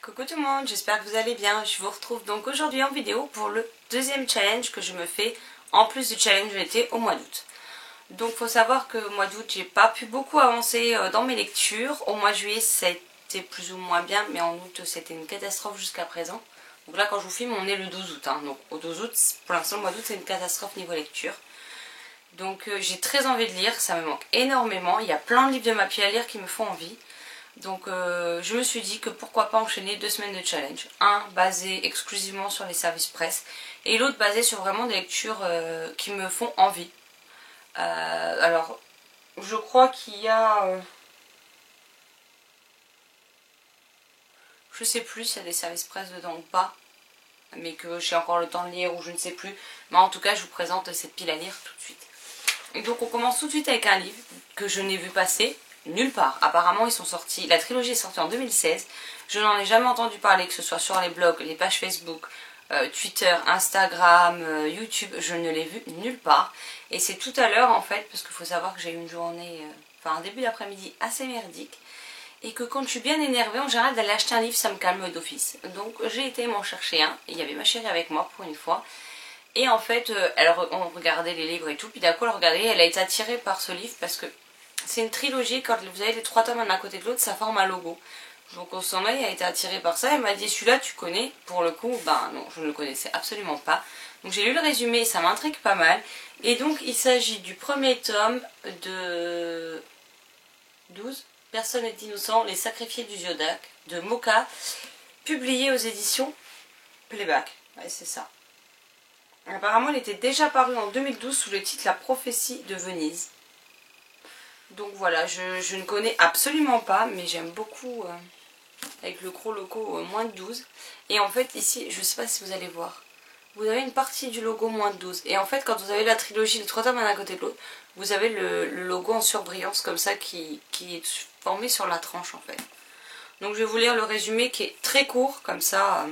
Coucou tout le monde, j'espère que vous allez bien. Je vous retrouve donc aujourd'hui en vidéo pour le deuxième challenge que je me fais en plus du challenge d'été au mois d'août. Donc faut savoir que au mois d'août j'ai pas pu beaucoup avancer dans mes lectures. Au mois de juillet c'était plus ou moins bien, mais en août c'était une catastrophe jusqu'à présent. Donc là quand je vous filme on est le 12 août. Donc au 12 août, pour l'instant le mois d'août c'est une catastrophe niveau lecture. Donc j'ai très envie de lire, ça me manque énormément. Il y a plein de livres de ma pile à lire qui me font envie. Donc je me suis dit que pourquoi pas enchaîner 2 semaines de challenge. Un basé exclusivement sur les services presse et l'autre basé sur vraiment des lectures qui me font envie. Alors je crois qu'il y a... je sais plus s'il y a des services presse dedans ou pas. Mais que j'ai encore le temps de lire ou je ne sais plus. Mais en tout cas je vous présente cette pile à lire tout de suite. Et donc on commence tout de suite avec un livre que je n'ai vu passer nulle part. Apparemment ils sont sortis, la trilogie est sortie en 2016. Je n'en ai jamais entendu parler, que ce soit sur les blogs, les pages Facebook, Twitter, Instagram, YouTube. Je ne l'ai vu nulle part. Et c'est tout à l'heure en fait, parce qu'il faut savoir que j'ai eu une journée, un début d'après-midi assez merdique. Et que quand je suis bien énervée, en général d'aller acheter un livre ça me calme d'office. Donc j'ai été m'en chercher un. Et il y avait ma chérie avec moi pour une fois. Et en fait, on regardait les livres et tout, puis d'un coup elle regardait, elle a été attirée par ce livre parce que c'est une trilogie, quand vous avez les 3 tomes l'un à côté de l'autre, ça forme un logo. Donc au sommeil, elle a été attirée par ça, elle m'a dit celui-là tu connais, pour le coup, ben non, je ne le connaissais absolument pas. Donc j'ai lu le résumé, ça m'intrigue pas mal. Et donc il s'agit du premier tome de 12, Personne n'est innocent, les sacrifiés du Zodiac, de Moka, publié aux éditions Playback. Ouais, c'est ça. Apparemment, il était déjà paru en 2012 sous le titre La prophétie de Venise. Donc voilà, je ne connais absolument pas, mais j'aime beaucoup avec le gros logo moins de 12. Et en fait, ici, je ne sais pas si vous allez voir, vous avez une partie du logo moins de 12. Et en fait, quand vous avez la trilogie, les 3 tomes l'un à côté de l'autre, vous avez le logo en surbrillance comme ça qui est formé sur la tranche en fait. Donc je vais vous lire le résumé qui est très court, comme ça...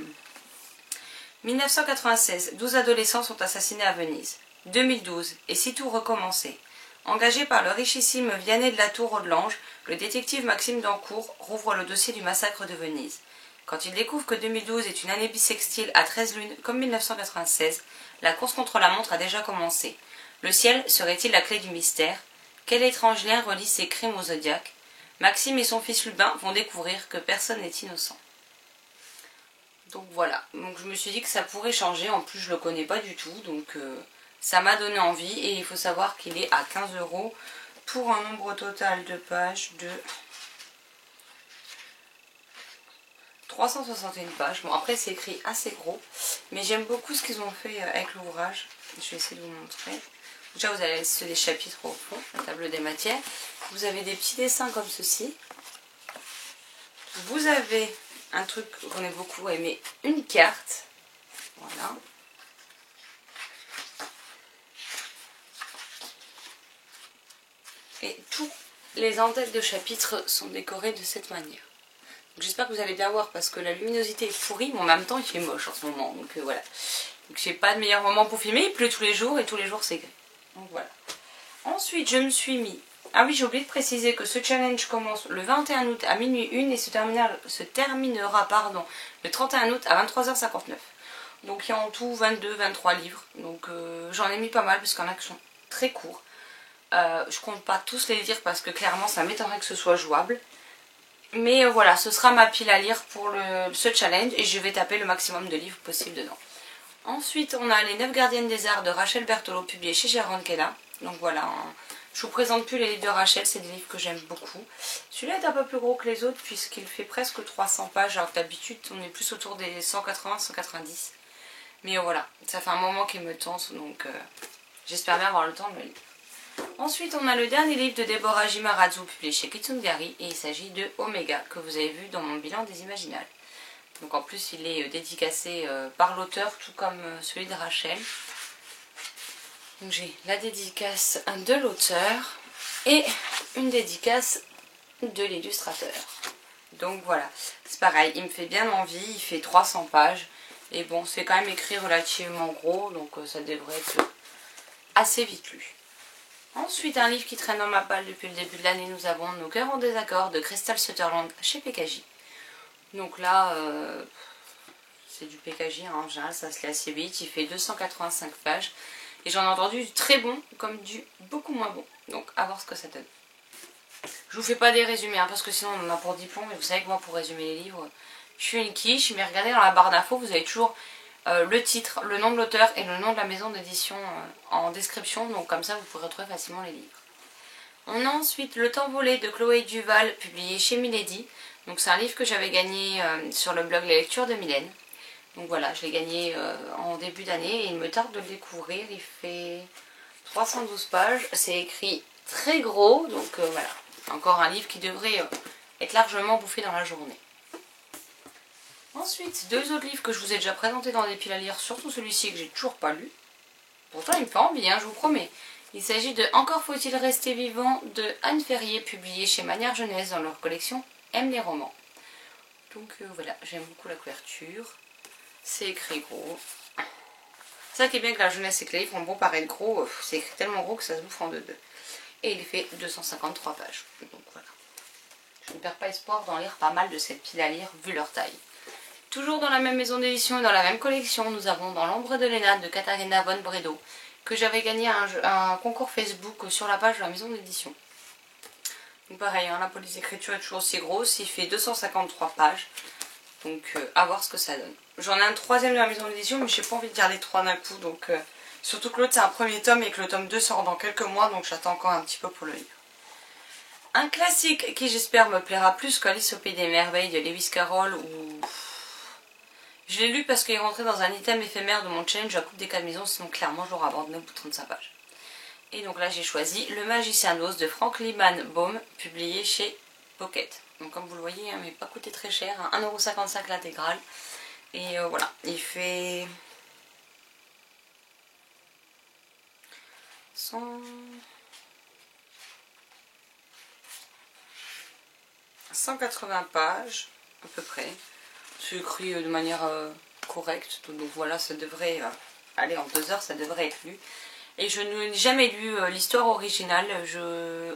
1996, 12 adolescents sont assassinés à Venise. 2012, et si tout recommençait. Engagé par le richissime Vianney de la Tour-Audelange, le détective Maxime Dancourt rouvre le dossier du massacre de Venise. Quand il découvre que 2012 est une année bissextile à 13 lunes comme 1996, la course contre la montre a déjà commencé. Le ciel serait-il la clé du mystère? Quel étrange lien relie ces crimes au zodiaque? Maxime et son fils Lubin vont découvrir que personne n'est innocent. Donc voilà, donc je me suis dit que ça pourrait changer, en plus je le connais pas du tout, donc ça m'a donné envie. Et il faut savoir qu'il est à 15 € pour un nombre total de pages de 361 pages. Bon après c'est écrit assez gros, mais j'aime beaucoup ce qu'ils ont fait avec l'ouvrage. Je vais essayer de vous montrer. Déjà vous avez des chapitres au fond, la table des matières. Vous avez des petits dessins comme ceci. Vous avez un truc qu'on a beaucoup aimé, une carte. Voilà. Et tous les en-têtes de chapitres sont décorés de cette manière. J'espère que vous allez bien voir parce que la luminosité est pourrie, mais en même temps il fait moche en ce moment. Donc voilà. Donc j'ai pas de meilleur moment pour filmer, il pleut tous les jours et tous les jours c'est gris. Donc voilà. Ensuite je me suis mis... Ah oui, j'ai oublié de préciser que ce challenge commence le 21 août à minuit 1 et se terminera le 31 août à 23h59. Donc il y a en tout 22-23 livres. Donc j'en ai mis pas mal parce qu'il y en a qui sont très courts. Je compte pas tous les lire parce que clairement ça m'étonnerait que ce soit jouable. Mais voilà, ce sera ma pile à lire pour ce challenge et je vais taper le maximum de livres possible dedans. Ensuite on a Les 9 gardiennes des arts de Rachel Berthelot, publié chez Jérôme Kella. Donc voilà, je vous présente plus les livres de Rachel, c'est des livres que j'aime beaucoup. Celui-là est un peu plus gros que les autres puisqu'il fait presque 300 pages, alors que d'habitude on est plus autour des 180-190. Mais voilà, ça fait un moment qu'il me tente, donc j'espère bien avoir le temps de le lire. Ensuite on a le dernier livre de Deborah Jimarazou, publié chez Kitsungari, et il s'agit de Omega, que vous avez vu dans mon bilan des Imaginales. Donc en plus il est dédicacé par l'auteur, tout comme celui de Rachel. Donc j'ai la dédicace de l'auteur et une dédicace de l'illustrateur. Donc voilà, c'est pareil, il me fait bien envie, il fait 300 pages. Et bon, c'est quand même écrit relativement gros, donc ça devrait être assez vite lu. Ensuite, un livre qui traîne dans ma palle depuis le début de l'année, nous avons Nos cœurs en désaccord de Crystal Sutherland chez PKJ. Donc là, c'est du PKJ, hein, en général ça se lit assez vite. Il fait 285 pages. Et j'en ai entendu du très bon comme du beaucoup moins bon. Donc à voir ce que ça donne. Je vous fais pas des résumés, hein, parce que sinon on en a pour 10 plombs. Mais vous savez que moi pour résumer les livres, je suis une quiche. Mais regardez dans la barre d'infos, vous avez toujours le titre, le nom de l'auteur et le nom de la maison d'édition en description. Donc comme ça vous pourrez retrouver facilement les livres. On a ensuite Le Temps volé de Chloé Duval, publié chez Milady. Donc c'est un livre que j'avais gagné sur le blog Les Lectures de Mylène. Donc voilà, je l'ai gagné en début d'année et il me tarde de le découvrir. Il fait 312 pages, c'est écrit très gros, donc voilà. Encore un livre qui devrait être largement bouffé dans la journée. Ensuite, deux autres livres que je vous ai déjà présentés dans des piles à lire, surtout celui-ci que j'ai toujours pas lu. Pourtant il me fait envie, hein, je vous promets. Il s'agit de Encore faut-il rester vivant de Anne Ferrier, publié chez Manière Jeunesse dans leur collection Aime les romans. Donc voilà, j'aime beaucoup la couverture. C'est écrit gros. C'est ça qui est bien avec la jeunesse, c'est que les livres ont beau paraître gros, c'est écrit tellement gros que ça se bouffe en deux. Et il fait 253 pages. Donc voilà. Je ne perds pas espoir d'en lire pas mal de cette pile à lire vu leur taille. Toujours dans la même maison d'édition et dans la même collection, nous avons Dans l'ombre de Léna de Katharina von Bredow, que j'avais gagné un concours Facebook sur la page de la maison d'édition. Donc pareil, hein, la police d'écriture est toujours aussi grosse, il fait 253 pages. Donc à voir ce que ça donne. J'en ai un troisième de la maison d'édition, mais j'ai pas envie de dire les trois d'un coup. Donc surtout que l'autre c'est un premier tome et que le tome 2 sort dans quelques mois, donc j'attends encore un petit peu pour le lire. Un classique qui j'espère me plaira plus qu'Alice au Pays des Merveilles de Lewis Carroll. Où... Je l'ai lu parce qu'il est rentré dans un item éphémère de mon challenge à Coupe des cas de maison, sinon clairement je l'aurais abandonné au bout de 35 pages. Et donc là j'ai choisi Le Magicien d'Oz de Frank Liman Baum, publié chez Pocket. Donc comme vous le voyez, il m'a pas coûté très cher, hein, 1,55 € l'intégrale. Et voilà, il fait 180 pages à peu près. C'est écrit de manière correcte, donc voilà, ça devrait aller en 2 heures, ça devrait être lu. Et je n'ai jamais lu l'histoire originale, je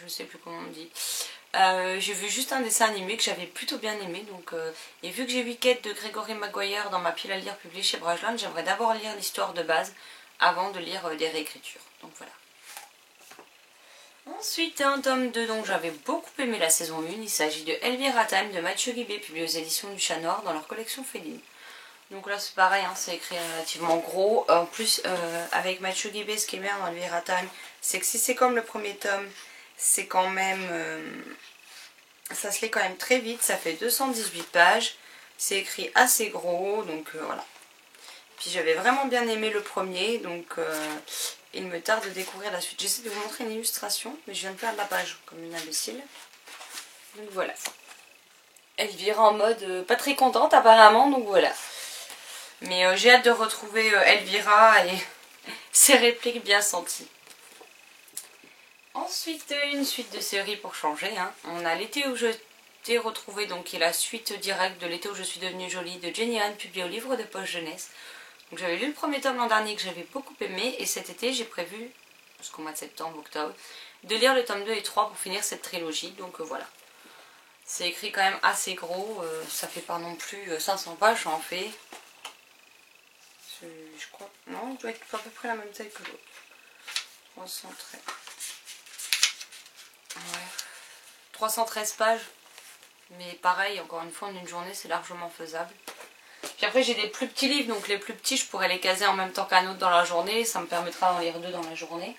sais plus comment on dit. J'ai vu juste un dessin animé que j'avais plutôt bien aimé, donc et vu que j'ai Wicked de Gregory Maguire dans ma pile à lire publiée chez Brajlon, j'aimerais d'abord lire l'histoire de base avant de lire des réécritures, donc voilà. Ensuite un tome 2 dont j'avais beaucoup aimé la saison 1, il s'agit de Elvira Time de Mathieu Guibé, publié aux éditions du Chat Noir dans leur collection féline. Donc là c'est pareil, hein, c'est écrit relativement gros, en plus avec Mathieu Guibé, ce qui est bien dans Elvira Time, c'est que si c'est comme le premier tome, c'est quand même... ça se lit quand même très vite, ça fait 218 pages, c'est écrit assez gros, donc voilà. Puis j'avais vraiment bien aimé le premier, donc il me tarde de découvrir la suite. J'essaie de vous montrer une illustration, mais je viens de perdre la page comme une imbécile. Donc voilà. Elvira en mode pas très contente apparemment, donc voilà. Mais j'ai hâte de retrouver Elvira et ses répliques bien senties. Ensuite, une suite de séries pour changer. Hein. On a L'été où je t'ai retrouvé, donc qui est la suite directe de L'été où je suis devenue jolie de Jenny Han, publiée au livre de poche jeunesse. Donc j'avais lu le premier tome l'an dernier que j'avais beaucoup aimé, et cet été j'ai prévu, jusqu'au mois de septembre, octobre, de lire le tome 2 et 3 pour finir cette trilogie. Donc voilà. C'est écrit quand même assez gros, ça fait pas non plus 500 pages, ça en fait. Je crois, non, il doit être à peu près la même taille que l'autre. 313. Ouais. 313 pages, mais pareil, encore une fois, en une journée, c'est largement faisable. Puis après, j'ai des plus petits livres, donc les plus petits, je pourrais les caser en même temps qu'un autre dans la journée. Ça me permettra d'en lire 2 dans la journée.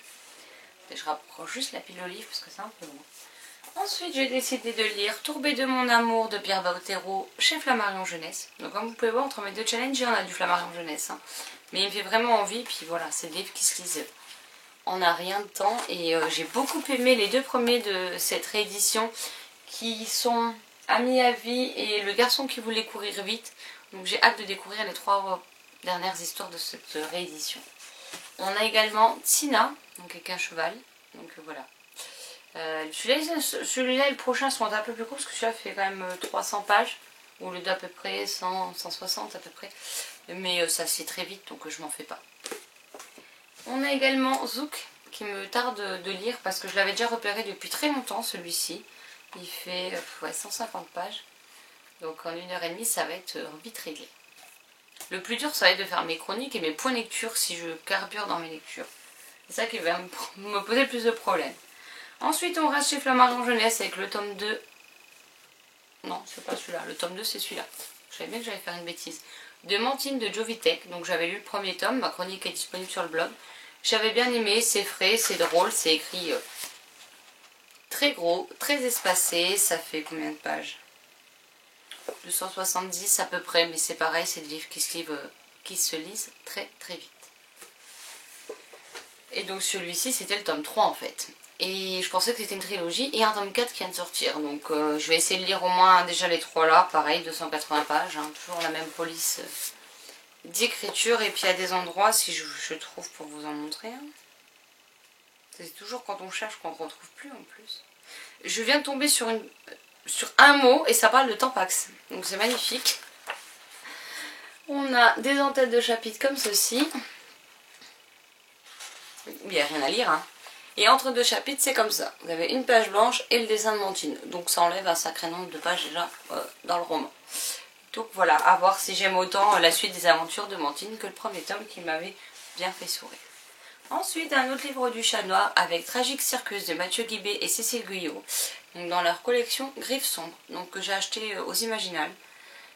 Et je rapproche juste la pile au livre parce que c'est un peu loin. Ensuite, j'ai décidé de lire Tourbé de mon amour de Pierre Bautero chez Flammarion Jeunesse. Donc comme vous pouvez voir, entre mes deux challenges, il y en a du Flammarion Jeunesse. Hein. Mais il me fait vraiment envie, puis voilà, c'est des livres qui se lisent en un rien de temps. Et j'ai beaucoup aimé les 2 premiers de cette réédition qui sont Amis à vie et Le garçon qui voulait courir vite. Donc j'ai hâte de découvrir les 3 dernières histoires de cette réédition. On a également Tina, donc avec un cheval. Donc voilà. Celui-là et le prochain sont un peu plus courts parce que celui-là fait quand même 300 pages. Au lieu d'à peu près 100, 160 à peu près. Mais ça se lit très vite, donc je m'en fais pas. On a également Zouk qui me tarde de lire parce que je l'avais déjà repéré depuis très longtemps celui-ci. Il fait ouais, 150 pages. Donc en 1h30 ça va être vite réglé. Le plus dur ça va être de faire mes chroniques et mes points lecture si je carbure dans mes lectures. C'est ça qui va me poser le plus de problèmes. Ensuite on reste chez Flammarion Jeunesse avec le tome 2. Non c'est pas celui-là, le tome 2 c'est celui-là. Je savais bien que j'allais faire une bêtise. De Mantine de Jovitek. Donc j'avais lu le premier tome, ma chronique est disponible sur le blog. J'avais bien aimé, c'est frais, c'est drôle, c'est écrit très gros, très espacé. Ça fait combien de pages? 270 à peu près, mais c'est pareil, c'est des livres qui se lisent très très vite. Et donc celui-ci c'était le tome 3 en fait. Et je pensais que c'était une trilogie et un tome 4 qui vient de sortir. Donc je vais essayer de lire au moins déjà les 3 là, pareil, 280 pages, hein, toujours la même police d'écriture. Et puis à des endroits, si je trouve pour vous en montrer, hein. C'est toujours quand on cherche qu'on ne retrouve plus en plus. Je viens de tomber sur un mot et ça parle de Tampax. Donc c'est magnifique. On a des entêtes de chapitres comme ceci. Il n'y a rien à lire, hein. Et entre deux chapitres, c'est comme ça. Vous avez une page blanche et le dessin de Mantine. Donc ça enlève un sacré nombre de pages déjà dans le roman. Donc voilà, à voir si j'aime autant la suite des aventures de Mantine que le premier tome qui m'avait bien fait sourire. Ensuite, un autre livre du Chat Noir avec Tragique Circus de Mathieu Guibé et Cécile Guyot. Donc dans leur collection Griffes Sombres, donc que j'ai acheté aux Imaginales,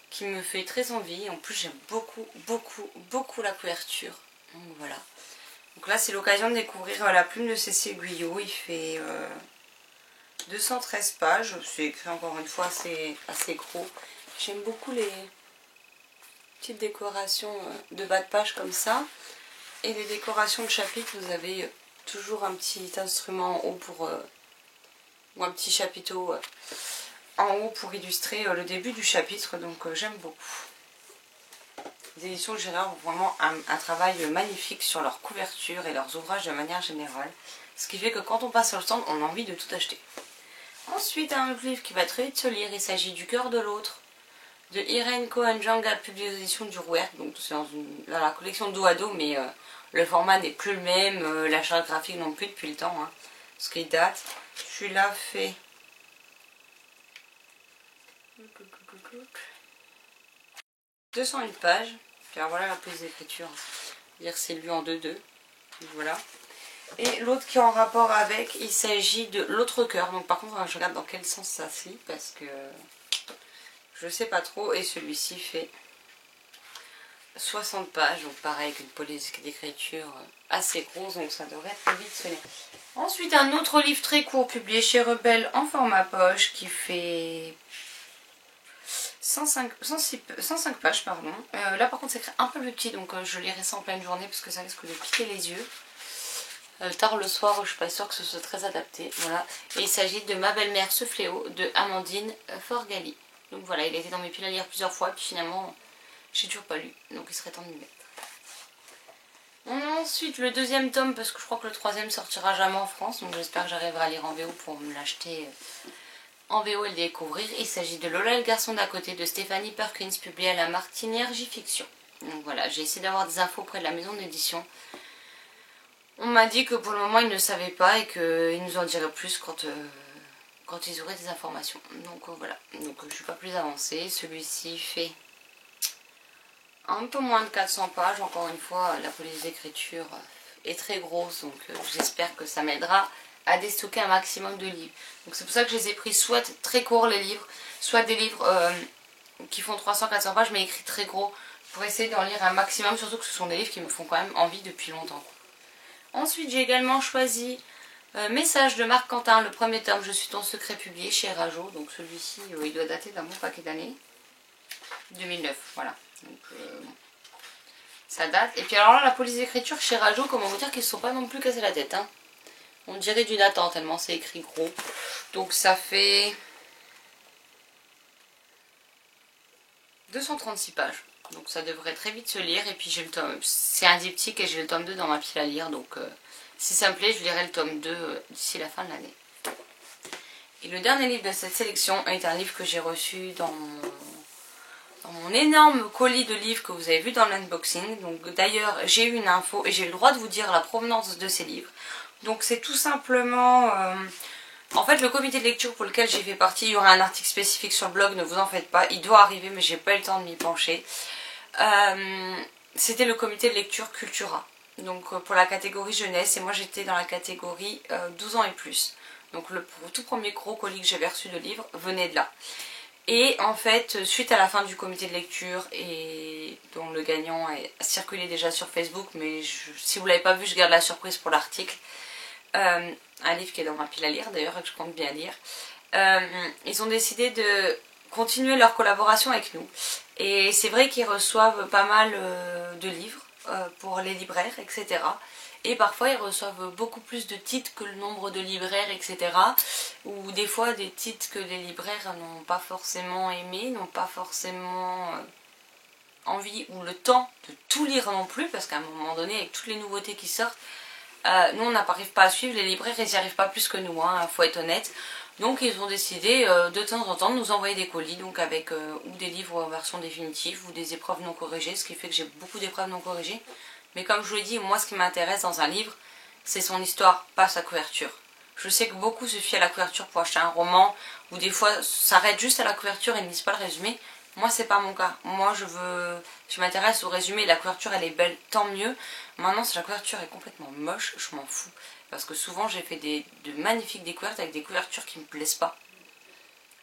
qui me fait très envie. En plus, j'aime beaucoup la couverture. Donc voilà. Donc là, c'est l'occasion de découvrir la plume de Cécile Guyot. Il fait 213 pages. C'est écrit encore une fois assez gros. J'aime beaucoup les petites décorations de bas de page comme ça. Et les décorations de chapitre, vous avez toujours un petit instrument en haut pour... ou un petit chapiteau en haut pour illustrer le début du chapitre. Donc j'aime beaucoup. Les éditions Gérard ont vraiment un travail magnifique sur leur couverture et leurs ouvrages de manière générale. Ce qui fait que quand on passe sur le stand, on a envie de tout acheter. Ensuite, un autre livre qui va très vite se lire. Il s'agit du cœur de l'autre de Irène Cohen-Janga, publié aux éditions du Rouergue. Donc c'est dans la collection dos à dos, mais le format n'est plus le même. La charte graphique non plus depuis le temps. Hein, parce qu'il date. Celui-là fait... 201 pages. Alors voilà la police d'écriture. C'est lu en 2-2. Voilà. Et l'autre qui est en rapport avec, il s'agit de L'autre cœur. Donc par contre, je regarde dans quel sens ça se lit parce que je sais pas trop. Et celui-ci fait 60 pages. Donc pareil, avec une police d'écriture assez grosse. Donc ça devrait être vite se lire. Ensuite, un autre livre très court publié chez Rebelle en format poche qui fait 105 pages, pardon. Là par contre c'est écrit un peu plus petit, donc je lirai ça en pleine journée parce que ça risque de piquer les yeux. Tard le soir, je suis pas sûre que ce soit très adapté. Voilà. Et il s'agit de Ma belle-mère ce fléau de Amandine Forgali. Donc voilà, il a été dans mes piles à lire plusieurs fois, puis finalement j'ai toujours pas lu, donc il serait temps de m'y mettre. On a ensuite le deuxième tome parce que je crois que le troisième sortira jamais en France, donc j'espère que j'arriverai à lire en VO pour me l'acheter en VO et le découvrir. Il s'agit de Lola et le garçon d'à côté de Stéphanie Perkins, publié à la Martinière J-Fiction. Donc voilà, j'ai essayé d'avoir des infos auprès de la maison d'édition. On m'a dit que pour le moment ils ne savaient pas et qu'ils nous en diraient plus quand ils auraient des informations. Donc voilà, donc je ne suis pas plus avancée. Celui-ci fait un peu moins de 400 pages. Encore une fois, la police d'écriture est très grosse, donc j'espère que ça m'aidera à déstocker un maximum de livres. Donc c'est pour ça que je les ai pris soit très courts les livres, soit des livres qui font 300-400 pages mais écrits très gros pour essayer d'en lire un maximum, surtout que ce sont des livres qui me font quand même envie depuis longtemps. Ensuite j'ai également choisi Message de Marc Quentin, le premier tome, Je suis ton secret, publié chez Rajo. Donc celui-ci il doit dater d'un bon paquet d'années. 2009, voilà. Donc ça date. Et puis alors là la police d'écriture chez Rajo, comment vous dire qu'ils ne se sont pas non plus cassés la tête, hein. On dirait du Nathan tellement c'est écrit gros. Donc ça fait 236 pages. Donc ça devrait très vite se lire. Et puis j'ai le tome. C'est un diptyque et j'ai le tome 2 dans ma pile à lire. Donc si ça me plaît, je lirai le tome 2 d'ici la fin de l'année. Et le dernier livre de cette sélection est un livre que j'ai reçu dans mon énorme colis de livres que vous avez vu dans l'unboxing. Donc d'ailleurs j'ai eu une info et j'ai le droit de vous dire la provenance de ces livres. Donc c'est tout simplement En fait, le comité de lecture pour lequel j'ai fait partie, il y aura un article spécifique sur le blog, ne vous en faites pas. Il doit arriver, mais j'ai pas eu le temps de m'y pencher. C'était le comité de lecture Cultura. Donc pour la catégorie jeunesse, et moi j'étais dans la catégorie 12 ans et plus. Donc le tout premier gros colis que j'avais reçu de livres venait de là. Et en fait, suite à la fin du comité de lecture, et dont le gagnant est circulé déjà sur Facebook, mais si vous ne l'avez pas vu, je garde la surprise pour l'article. Un livre qui est dans ma pile à lire d'ailleurs et que je compte bien lire. Ils ont décidé de continuer leur collaboration avec nous. Et c'est vrai qu'ils reçoivent pas mal de livres pour les libraires, etc. Et parfois ils reçoivent beaucoup plus de titres que le nombre de libraires, etc. Ou des fois des titres que les libraires n'ont pas forcément aimé, n'ont pas forcément envie ou le temps de tout lire non plus, parce qu'à un moment donné, avec toutes les nouveautés qui sortent, nous on n'arrive pas à suivre, les libraires ils n'y arrivent pas plus que nous, hein, faut être honnête. Donc ils ont décidé de temps en temps de nous envoyer des colis, donc avec ou des livres en version définitive ou des épreuves non corrigées, ce qui fait que j'ai beaucoup d'épreuves non corrigées. Mais comme je vous l'ai dit, moi ce qui m'intéresse dans un livre, c'est son histoire, pas sa couverture. Je sais que beaucoup se fient à la couverture pour acheter un roman, ou des fois s'arrêtent juste à la couverture et ne lisent pas le résumé. Moi c'est pas mon cas. Moi je m'intéresse au résumé, la couverture elle est belle, tant mieux. Maintenant si la couverture est complètement moche, je m'en fous. Parce que souvent j'ai fait de magnifiques découvertes avec des couvertures qui me plaisent pas.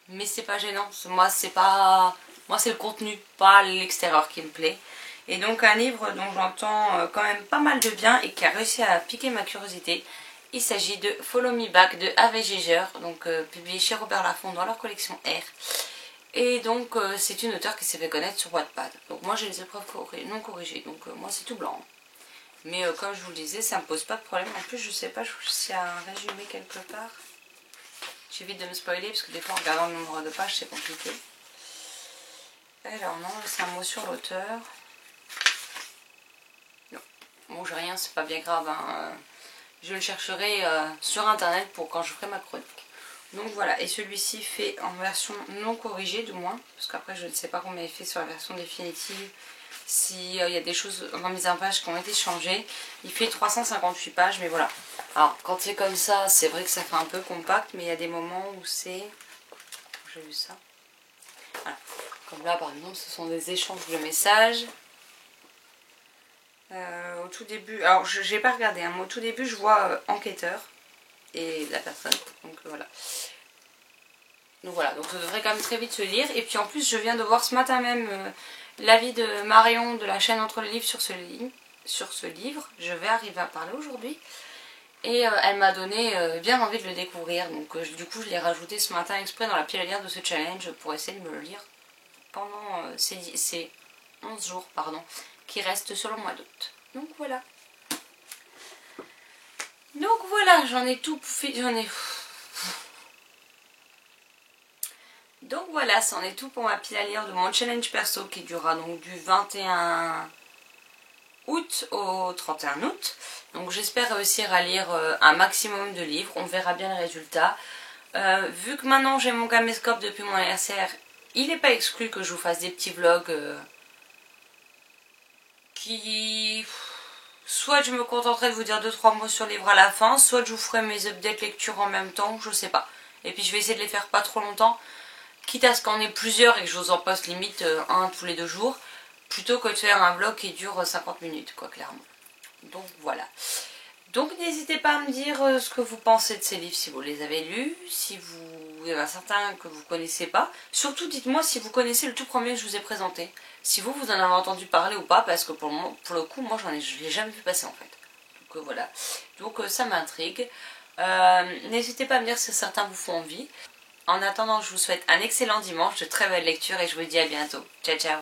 Mais c'est pas gênant, moi c'est le contenu, pas l'extérieur qui me plaît. Et donc un livre dont j'entends quand même pas mal de bien et qui a réussi à piquer ma curiosité. Il s'agit de Follow Me Back de Hervé Giger, donc publié chez Robert Laffont dans leur collection R. Et donc c'est une auteure qui s'est fait connaître sur Wattpad. Donc moi j'ai les épreuves non corrigées, donc moi c'est tout blanc. Mais comme je vous le disais, ça me pose pas de problème. En plus je sais pas s'il y a un résumé quelque part. J'évite de me spoiler parce que des fois en regardant le nombre de pages c'est compliqué. Alors non, c'est un mot sur l'auteur. Non, bon j'ai rien, c'est pas bien grave. Hein. Je le chercherai sur internet pour quand je ferai ma chronique. Donc voilà, et celui-ci fait en version non corrigée du moins, parce qu'après je ne sais pas combien il fait sur la version définitive, s'il y a des choses en mise en page qui ont été changées. Il fait 358 pages, mais voilà. Alors quand c'est comme ça, c'est vrai que ça fait un peu compact, mais il y a des moments où c'est... J'ai vu ça. Voilà. Comme là par exemple, ce sont des échanges de messages. Au tout début, alors j'ai pas regardé, hein, mais au tout début je vois enquêteur et la personne, donc voilà. Donc voilà, donc ça devrait quand même très vite se lire. Et puis en plus je viens de voir ce matin même l'avis de Marion de la chaîne Entre les livres sur ce livre. Je vais arriver à parler aujourd'hui. Et elle m'a donné bien envie de le découvrir. Donc du coup je l'ai rajouté ce matin exprès dans la pile à lire de ce challenge pour essayer de me le lire pendant ces 11 jours qui restent sur le mois d'août. Donc voilà. Donc voilà, j'en ai tout fait, Donc voilà, c'en est tout pour ma pile à lire de mon challenge perso qui durera donc du 21 août au 31 août. Donc j'espère réussir à lire un maximum de livres, on verra bien le résultat. Vu que maintenant j'ai mon caméscope depuis mon anniversaire, il n'est pas exclu que je vous fasse des petits vlogs qui... Soit je me contenterai de vous dire 2-3 mots sur le livre à la fin, soit je vous ferai mes updates lecture en même temps, je sais pas. Et puis je vais essayer de les faire pas trop longtemps, quitte à ce qu'on ait plusieurs et que je vous en poste limite un tous les 2 jours, plutôt que de faire un vlog qui dure 50 minutes, quoi, clairement. Donc voilà. Donc n'hésitez pas à me dire ce que vous pensez de ces livres, si vous les avez lus, si il y en a certains que vous ne connaissez pas. Surtout dites-moi si vous connaissez le tout premier que je vous ai présenté. Si vous en avez entendu parler ou pas, parce que pour le coup, moi je ne l'ai jamais vu passer en fait. Donc voilà. Donc ça m'intrigue. N'hésitez pas à me dire si certains vous font envie. En attendant, je vous souhaite un excellent dimanche, de très belles lectures et je vous dis à bientôt. Ciao ciao.